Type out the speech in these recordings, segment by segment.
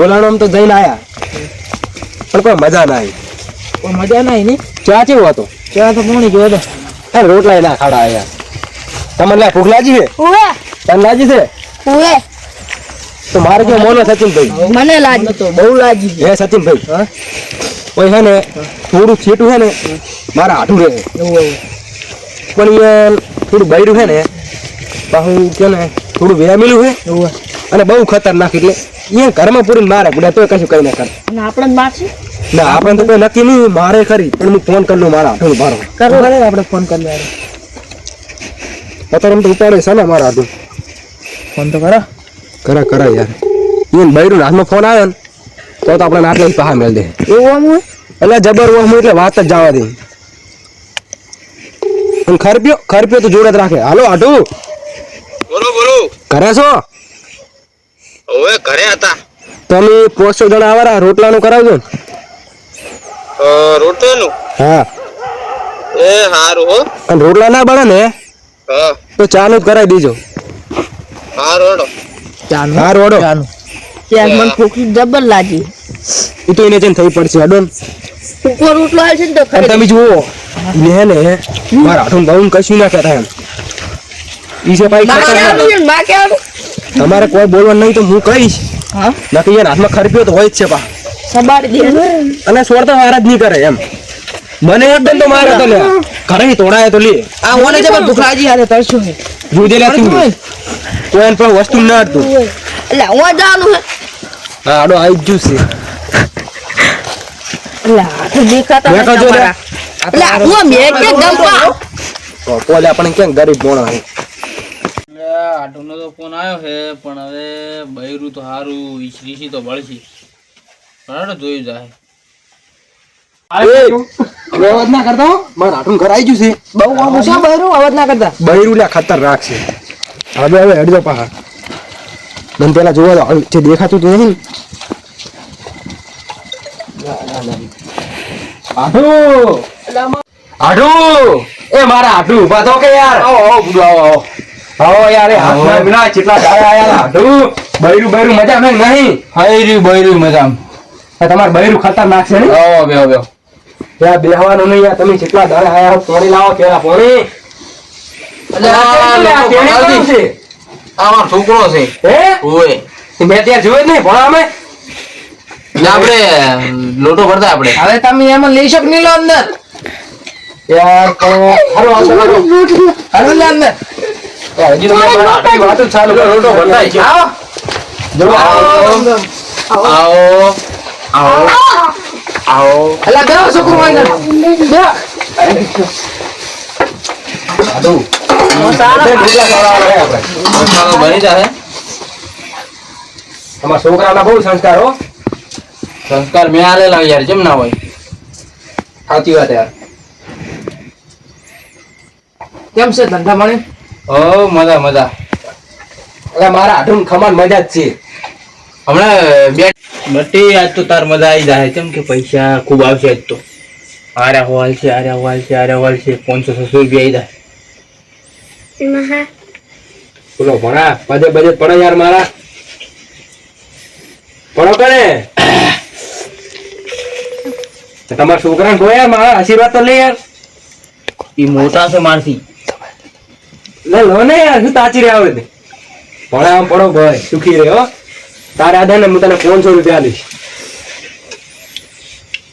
બોલાણો આમ તો જઈને આયા પણ કોઈ મજા ના આવી. કોઈ મજા નહીં ને. ચા કેવો હતો? ત્યાં તો પોણી ગયો હતો. અરે રોટલા ના ખાડા આયા. તમને લા ભૂખ લાગી છે? ઓએ તને લાગી છે? ઓએ તો મારે કેવું મોનો સચિનભાઈ? મને લાગી તો બહુ લાગી. હે સચિનભાઈ, હા કોઈ હે ને થોડું છેટું હે ને મારા હાથું રહે એવું પણ એ થોડું બૈરું હે ને બહુ કે ને થોડું વેમેલું હે એવું અને બહુ ખતરનાક એટલે એ ઘરમાં પૂરીને મારે ગુડા તો કશું કઈ ના કરે. અને આપણે જ મારશે ના આપણે તો કોઈ નક્કી નહીં મારે ખરી પણ હું ફોન કરી લઉં મારા હાથું મારો કરો ને આપણે ફોન કરી લેવાનો. અત્યારે એમ તો ઉપાડે છે ને મારા હાથું. ફોન તો કરો. કરા યાર એને બૈરું હાથમાં ફોન આવે ને તો આપણે આટલે પહા મેળ દે એવું આમ હોય એટલે જબર ઓમ એટલે વાત જ જવા દે. અને ખરપ્યો તો જોડે જ રાખે. હાલો આટું બોલો કરે છો? ઓવે ઘરે હતા. તમે 500 જણા આવારા રોટલાનું કરાવજો ને. રોટલાનું હા એ હારું હો. અને રોટલા ના બને ને હા તો ચાનું જ કરાવી દીજો. હારું હેડો. ચાનું હા રોડો ચાનું. ત્યાં મને ભૂખ જબર લાગી. એ તો એને જઈને થઈ પડશે અડોન. ઉપર રોટલો આવે છે ને તો અને તમે જુઓ ને હે ને મારા હાથું બહુ કશું ના કહેતા એમ ઈ છે ભાઈ ખતરનાક. માં કેવાનું તમારે કોઈ બોલવાનું નહીં તો હું કહીશ. હા નકર યાર હાથમાં ખરપ્યો તો હોય જ છે પા. સબાડી દે અને છોડતા વાર જ નહીં કરે એમ. મને એકદમ તો મારે તો લે ઘરે તોડાય તો લે આ ઓને જબર ભૂખ લાગી હારે તરશું છે. જોજે તું કોઈ પણ વસ્તુ ના હતું. એટલે હું જાનું હે હા આડો આવી જ જુશે. એટલે હાથ દેખાતા દેખો જો રે. એટલે હું મેં કે ગંપા પોલે આપણે ક્યાં ગરીબ મોણા હે. આટોનો તો ફોન આવ્યો છે પણ હવે બૈરું તો સારું ઈસરી તો બળશી બરાબર જોયું જાય. અવાજ ના કરતા હો. મારા હાથું ઘર આવી ગયું છે. બહુ આમ છે બહેરું અવાજ ના કરતા. બૈરું લ્યા ખતરનાક છે. હવે હેડજો પાહા. મને પેલા જોવા દો જે દેખાતું તો નહીં. આઢું એ મારા આઢું ઉભા તો કે યાર. આવો બુડો આવો યાર એ હાથમાં બિના કેટલા દાડા આયા આઢું. બૈરું મજા મે નહીં. હાયરી બૈરું મજામ. તમારે બૈરું ખતરનાક છે ને. આવો બેહો ત્યાં બેહવાનું નહીં યાર. તમે કેટલા દાડા આયા પોણી લાવો કેળા પોણી. આ છોકરો છે હે ઓય મેં ત્યાં જોયું જ નહીં ભણાવે. આપણે લોટો ભરતા આપણે. હવે તમે એમાં લઈ શકો નહીં લો અંદર. યાર તો હાલો હાલો લે અંદર. હજી તો મેં મારા આટલી વાતો ચાલુ કરો તો ભરતા છે. આવો. જો આવો આવો અલા બેહો છોકરો અંદર. બેહો. આઢું ઢોકળા ખવડાવવાના હે આપણે. મસાલો બની જાય. તમારા છોકરાના બહુ સંસ્કાર હો. સંસ્કાર મેં આલેલા યાર કેમ ના હોય. સાચી વાત યાર. કેમ છે ધંધા મળે? ઓ મજા એટલે મારા આઢું ખમાન મજા જ છે. હમણાં બટી આજ તો તાર મજા આવી જાય કેમ કે પૈસા ખૂબ આવશે આજ તો. આરે હોલ છે 500-600 રૂપિયા આવી જાય. બોલો ભણા બજેટ પડે યાર મારા. પડો કરે તમારા છોકરાને કહો યાર મારા આશીર્વાદ તો લે યાર. ઈ મોટા છે મારથી. લો ને યાર શું તાચી રહ્યા આવે ભણા આમ પડો ભાઈ સુખી રહે હો. તારે આધા ને હું તને 500 રૂપિયા આલીશ.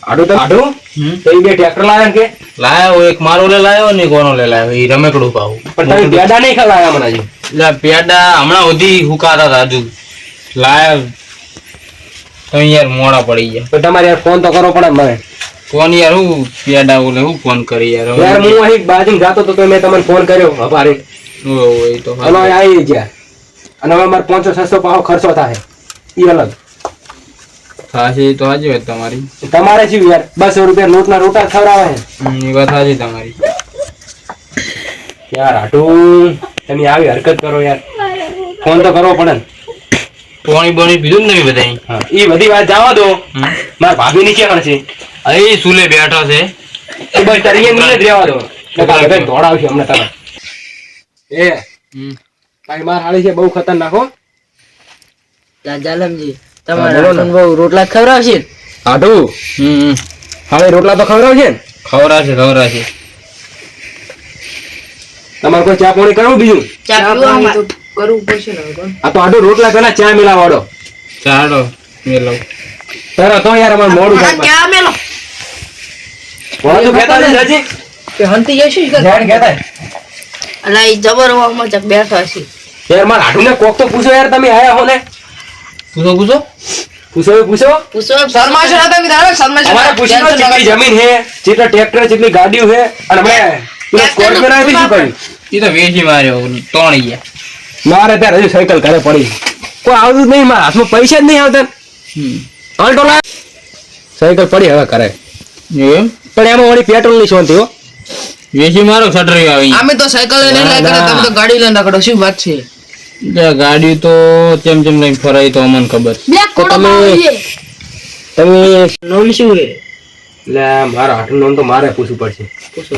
આડું તો એ બે ટ્રેક્ટર લાવ્યા કે લાયો એક મારો લે લાયો ને કોનો લે લાયો ઈ રમેકડું પાવું. પણ તમે પેડા નહીં ખલાયા મને હજી. એટલે પેડા હમણાં સુધી હુકાતા હતા હજુ લાયા તો યાર મોડા પડી ગયા. તો તમારે યાર ફોન તો કરવો પડે ને મને. ફોન યાર હું પેડા ઓલે હું ફોન કરી યાર. યાર હું અહીં બાજુ જાતો તો મેં તમને ફોન કર્યો હવારે. ઓય તો અને હવે આવી ગયા અને હવે મારે 500-600 પાછો ખર્ચો થાય એ અલગ. સાચી તો સાચી વાત તમારી. તમારે શું યાર 200 રૂપિયા લોટના રોટા ખવડાવે એ વાત સાચી તમારી. યાર આટું તમે આવી હરકત કરો યાર. ફોન તો કરવો પડે ને. પાણી બની પીધું ને તમે બધા. હા એ બધી વાત જવા દો. મારા ભાભી નીચે પણ છે. અહીં સુલે બેઠો છે. એ બસ તરીકે નીચે જ રહેવા દો. દોડાવશે હમણાં તમે. એ ભાઈ માર હાળી છે બહુ ખતરનાક હો. જાલમજી તમારા બોલો ને. હાથન બહુ રોટલા જ ખવડાવશે ને? આઢું હવે રોટલા તો ખવડાવશે ને ખવરાશે તમારે કોઈ ચા પાણી કરવું બીજું ચા ચા પીવા પાણી અમારે. તો કરવું પડશે ને હવે તો. આ તો આઢું રોટલા પેલા ચા મિલાવાડો ચાલો મેં લઉં તારા તો યાર અમારે મોડું આ થાય ક્યાં મેલો? વળો તો કહેતા નથી હજી. કે હંતી જઈશું જ જાણ કે કહેતા. અલા ઈ જબર વાહમાં ચક બેઠા છે. યાર મારા આઢુંને કોક તો પૂછો યાર તમે આયા હો ને પૂછો પૂછો પૂછો શર્મા છે ને તમે તારે શર્મા છે અમારે પૂછી લો કેટલી જમીન હે કેટલા ટ્રેક્ટર કેટલી ગાડીઓ હે અને અમે પેલા સ્કોર્પિયો ના શું કર્યું એ તો વેચી માર્યો ત્રણ ગયા મારે ત્યારે હજુ સાયકલ ઘરે પડી કોઈ આવતું જ નહીં મારા હાથમાં પૈસા જ નહીં આવતા અલ્ટો લા સાયકલ પડી હવે કરે એમ પણ એમાં વળી પેટ્રોલ ની શોધ હો વેચી મારો સટરી આવી અમે તો સાયકલ લઈને ના, લાગ્યા ના. તમે તો ગાડી લઈને રાખડો શું વાત છે ગાડી તો ચેમ લઈને ફરાય તો અમને ખબર બે કોડો તમે- મારીએ. તમે નામ શું હે એટલે મારા હાટું નામ તો મારે પૂછવું પડશે પૂછો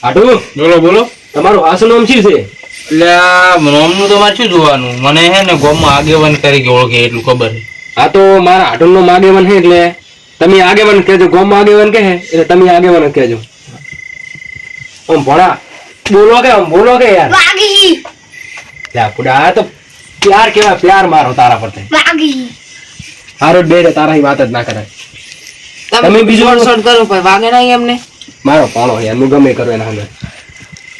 હાટું બોલો તમારું હાસું નામ શું છે એટલે આ નોમનું તો મારે શું જોવાનું મને હે ને ગામમાં આગેવાન તરીકે ઓળખે એટલું ખબર છે આ તો મારા હાટું નો આગેવાન છે એટલે તમે આગેવાન કહેજો ગોમમાં આગેવાન કહે એટલે તમે આગેવાન જ કહેજો આમ ભણા બોલો કે યાર વાગી લે પુડા આ તો પ્યાર કેવા પ્યાર મારો તારા પર વાગી હારો બે રે તારા વાત જ ના કરાય તમે બીજું શોર્ટ કરો ભાઈ વાગે નહીં એમને મારો પાણો યાર હું ગમે કરું એના અંદર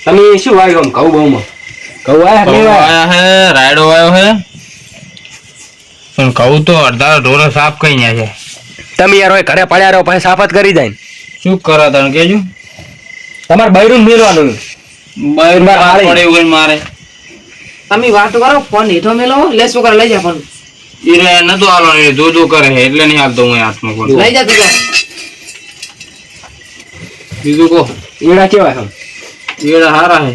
તમે શું વાગ્યો આમ ઘઉં બહુમાં ઘઉં આયા કે નહીં આયા? આયા હે રાયડો આવ્યો હે પણ કહું તો અડધા ઢોરો સાફ કઈ ન્યા છે તમે યાર હવે ઘરે પડ્યા રહો પછી સાફત કરી જાય શું કરો તને કેજો તમારે બૈરું મેળવાનું બહાર મારે હારે. પડે એવું કઈ મારે તમે વાત કરો ફોન હેઠો મેલો લેસ વગર લઈ જા ફોન ઈરે નતો હાલો એ દો કરે છે એટલે નહીં હાલતો હું હાથમાં ફોન લઈ જા તું જા. બીજું કહો એડા કેવા છે એડા હારા હે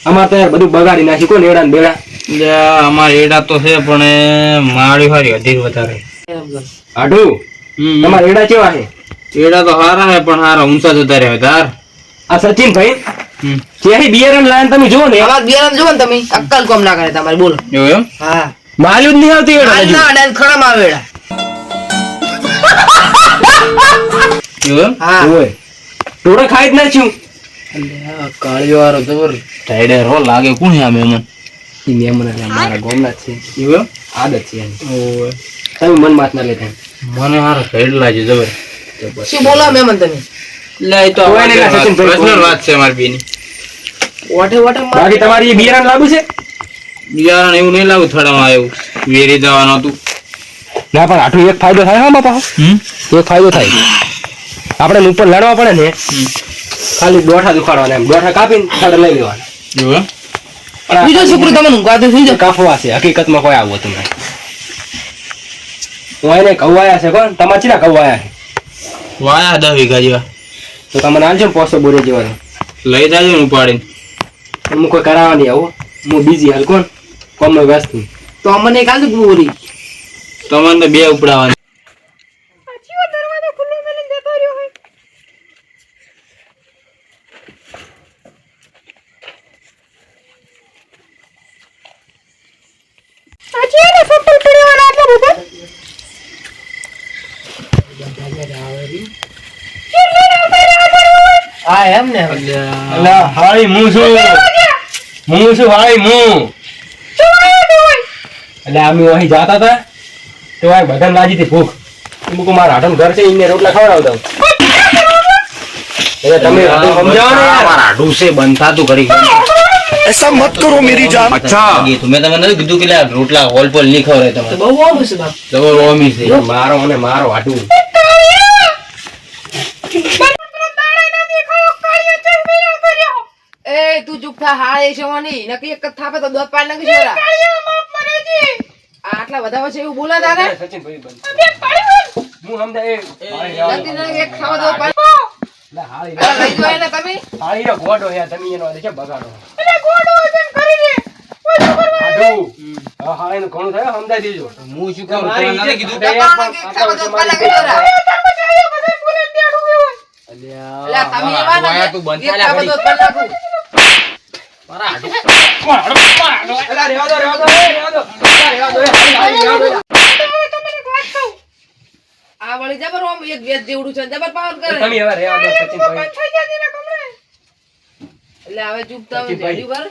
અમારે તો યાર બધું બગાડી નાખ્યું કોણ એડા ને બેડા એટલે અમારે એડા તો છે પણ એ માળી હારી અધીર વધારે આઢું તમારે એડા કેવા છે એડા તો હારા હે પણ હારા ઊંચા જતા રહ્યા ધાર આ સચિન ભાઈ ત્યાંથી બિયારણ લાઈન તમે જુઓ ને અમાર બિયારણ જુઓ ને તમે અક્કલ કોમ ના કરે તમારે બોલો એવું એમ હા માલ્યું જ નહીં આવતી એડા હાલ હજુ. ના અડાય ખડામાં આવે એડા. એવું એમ હા ઓય. ટોળે ખાઈ જ નાખ્યું કાળિયો વાળો જબર ટાઈડર હો લાગે કોણ હે આ મહેમાન ઈ મેમન એટલે મારા ગોમના જ છે એવું એમ આદત છે એની. ઓય તમે મન માત ના લેતા મને હારા હેડ લાગે જબર શું બોલો મહેમાન તમે એટલે એ તો કોઈ નહીં, સચિનભાઈ, કોઈ પર્સનલ નહીં. વાત છે અમારી બેની વાટે વાટે માર- બાકી તમારી એ બિયારણ લાગુ છે બિયારણ એવું નહીં લાવું થડામાં આવ્યું વેરી જવાનું હતું ના પણ આટલું એક ફાયદો થાય હા બાપા એક ફાયદો થાય આપણે ઉપર લડવા પડે ને ખાલી દોઠા દુખાડવાના એમ દોઠા કાપીને થડ લઈ લેવાના એવું એમ પણ આ બીજો છોકરો તમને ઊંઘાતો થઈ જાય કાફવા છે હકીકતમાં કોઈ આવું હતું નહીં હું એને કવાયા છે કોણ તમારે ચીના કવાયા છે વાયા 10 વીઘા જેવા તો તમને આલજો ને 500 બોરી જેવાનું લઈ જાજો ને ઉપાડીને પણ હું કોઈ કરાવવા નહીં આવું હું બીજી હાલ કોણ કોમનો વ્યસ્ત છું. તો અમને એક આલ દે પૂરી તમને તો બે ઉપડાવવાની હા એમ ને અલા હાળી હું છું હાળી હું એટલે અમે અહીં જાતા હતા તો આ બધાને લાગી હતી ભૂખ હું કહું મારા હાટમ ઘર છે એને રોટલા ખવડાવતા હું. એટલે તમે હાટું સમજાવો ને યાર. આડું છે બનતાતું કરી ऐसा मत करो मेरी जान અચ્છા મેં તમને નથી કીધું કે લે રોટલા હોલ પોલ નહીં ખવડાય તો તમારે બહુ આવું છે બાપ જબર ઓમી છે મારો અને મારો હાટું એ તું ચૂપ થા હા એ શેવાની નકી એક જ થાપે તો દોત પાડ નાખી છોરા આટલા બધા વચ્ચે એવું બોલા તારે સચિનભાઈ બંધ. હું સમજાય એ નથી ને એક ખાવા દોત પાડ લે હાળી લઈ જો એને તમે હાળીનો ગોડો યાર તમે એનો આને કેમ બગાડો હાટું. હા હાળીનું ઘણું થાય સમજાઈ દેજો હું શું કરું મારી તમને નથી કીધું ઈજ્જત એક ખાવા દોત પાડ નાખી છોરા અલ્યા તમે એવા ને વાયા તું બંધ એક થા લે ખાવા ઘડી. દોત પાડ નાખું મારા હાડું અલા, રહેવા દો, રહેવા દો, એ, રહેવા દો. અલા, રહેવા દો, એ, હાળી, હાળી, રહેવા દો. આ વળી જબર આમ એક વેચ જેવડું છે જબર પાવર કરે તમે હવે રહેવા દો સચિનભાઈ. એટલે હવે ચૂપ તમે સચિનભાઈ. રેડી કર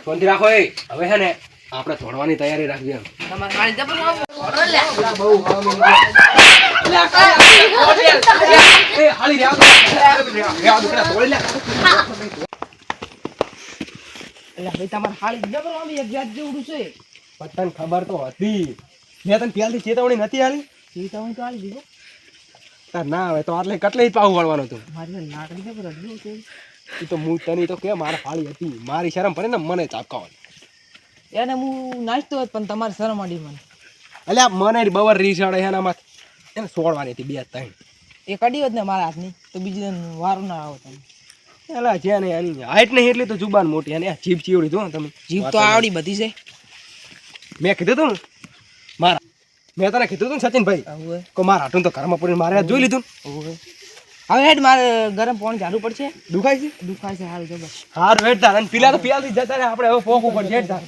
શાંતિ રાખો એ. હવે હે ને આપણે તોડવાની તૈયારી રાખજો એમ. તમાર હાળી જબર આમ લે પેલા બહુ હામી નીકળે. એ હાલી રહેવા દો. રહેવા દો, પેલા તોડી લે. એટલે ભાઈ તમાર હાળી જબર આમ એક વેચ જેવડું છે પણ તને ખબર તો હતી. મેં તને પહેલથી ચેતવણી નથી આલી. એ તમે તો હાલી દીધો તાર ના આવે તો આટલે કેટલે પાવું વળવાનો તું. મારી લાકડી જબર અડ્યું છે ઈ તો હું તને તો કે મારે ફાળી હતી. મારી શરમ પડે ને મને ચાપકાવાની. એને હું નાચતો હોત પણ તમારી શરમ આડી મને અલ્યા મને જ બવર રીસાડે એનામાં એને છોડવાની હતી 2-3. એ કડી હોત ને મારા હાથની તો બીજી દિન વારો ના આવો તમે એલા છે ને એની હાઈટ નહીં એટલી તો જુબાન મોટી અને આ જીભ ચીવડી જો તમે. જીભ તો આવડી બધી છે મેં કીધું તું ને મારા મેં તને કીધું તું ને સચિનભાઈ હવે કે મારા હાટું તો ઘરમાં પડીને મારે જોઈ લીધું ને. હવે હેડ મારે ગરમ પાણી ઝાડુ પડશે દુખાય છે દુખાય છે હાલ જબર હારું હેડ તાર અને પીલા તો પિયાલથી જતા રહે આપણે હવે પોક ઉપર હેડ તાર.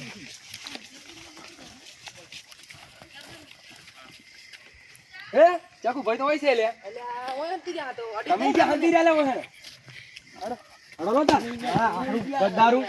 એ ચાકુ ભાઈ તો હોય છે લે તમે ક્યાં હંધી રહ્યા લેવો છે હડો નો તાર હા હારું ગદ્દારું